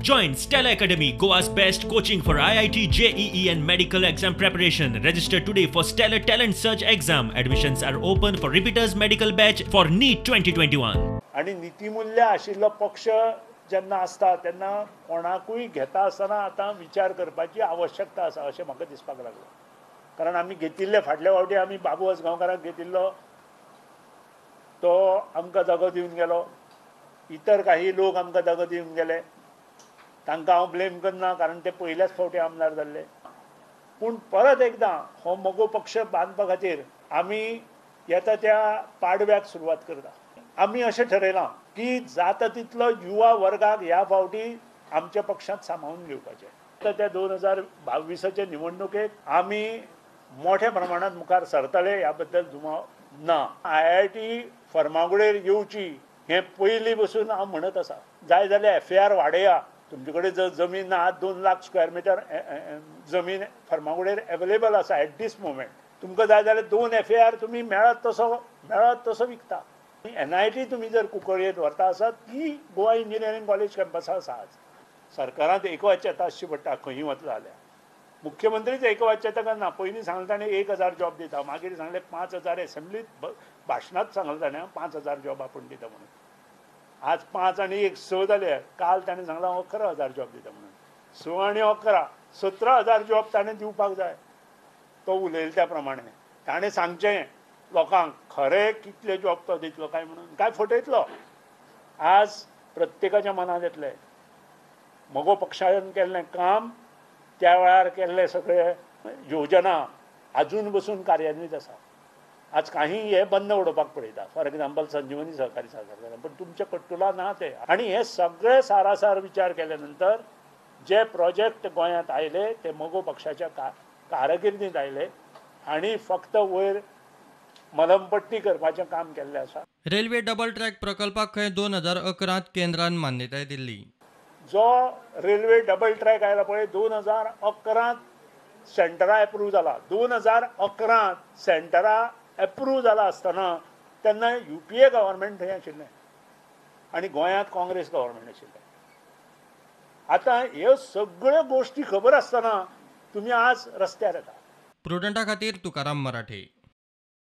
Join Stella Academy, Goa's best coaching for IIT, JEE and medical exam preparation. Register today for Stellar Talent Search exam. Admissions are open for repeaters medical batch for NEET 2021. आणि नीतिमूल्य आशिल्लो पक्ष जेन्ना आसता तेन्ना कोणाकूय घेता आसतना आतां विचार करपाची आवश्यकता आसा अशें म्हाका दिसपाक लागला. कारण आमी घेतिल्ले फाटल्या फावटी आमी बाबू असगांवकाराक घेतिल्लो तो आमकां जागो दिवन गेलो. इतर काही लोक आमकां जागो दिवन गेले. तांकां हांव ब्लेम करना कारण ते पयल्याच फावटी आमदार जाल्ले. पूण परत एकदां हो मोगो पक्ष बांदपा खातीर आमी येता त्या पाडव्याक सुरवात करता. आमी अशें ठरयलां की जाता तितलो युवा वर्गाक ह्या फावटी आमच्या पक्षांत सांबाळून घेवपाचें. तर त्या 2022चे निवडणुकेक आमी मोठ्या प्रमाणात मुखार सरतले ह्या बद्दल दुबाव ना. IIT फर्मागुडेर येवची हें पयलीं बसून हांव म्हणत आसा. जाय जाल्यार FAR वाडया. तुमचे कडेन जर जमीन ना 2 लाख स्क्वेअर मिटर जमीन फर्मागुडेर अवेलेबल आसा एट दीस मोमेंट. तुमकां जाय जाल्यार 2 FAR तुमी मेळत तसो विकता. NIT तुमी जर कुंकळ्ळेंत व्हरता आसात ती गोवा इंजिनियरींग कॉलेज कॅम्पसार आसा. आज सरकारांत एकवाच्यता आसची पडटा खंयी वतलो जाल्यार. मुख्यमंत्रीच एकवाच्यता करना. पयलीं सांगलें ताणें 1000 जॉब दिता, मागीर सांगलें 5000 एसेंब्लीत भाशणांत सांगलें ताणें 5000 जॉब आपूण दिता म्हणून. आज 5 आनी 1 6 जाले. काल ताणें सांगलां 11000 जॉब दिता म्हणून. 6 आनी 11 17000 जॉब ताणें दिवपाक जाय. तो उलयलो त्या प्रमाणे ताणें सांगचें लोकांक खरें कितले जॉब तो दितलो काय म्हणून काय फटयतलो. आज प्रत्येकाच्या मनांत येतलें मोगो पक्षान केल्लें काम त्या वेळार केल्ले सगळे योजना अजून बसून कार्यान्वीत आसा. आज काही हे बंद उडोवपाक पळयता. फॉर एग्जाम्पल संजीवनी सहकारी साखर पण तुमचे कट्टुला ना ते. आणि हे सगळे सारासार विचार केले नंतर जे प्रोजेक्ट गोंयांत आयले ते मोगो पक्षाच्या कारकिर्दीत आयले आणि फक्त वयर मलमपट्टी करपाचें काम केल्लें आसा. रेल्वे डबल ट्रॅक प्रकल्पाक खंय 2011 केंद्रान मान्यताय दिल्ली. जो रेल्वे डबल ट्रॅक आयला पळय 2011 सेंटरा एप्रूव जाला. 2011 सेंटरा एप्रूव जाला आसतना तेन्ना UPA गव्हर्मेंट थंय आशिल्लें आनी गोंयांत काँग्रेस गव्हर्मेंट आशिल्लें. आतां ह्यो सगळ्यो गोश्टी खबर आसतना तुमी आज रस्त्यार येता. प्रुडंटा खातीर तुकाराम मराठे.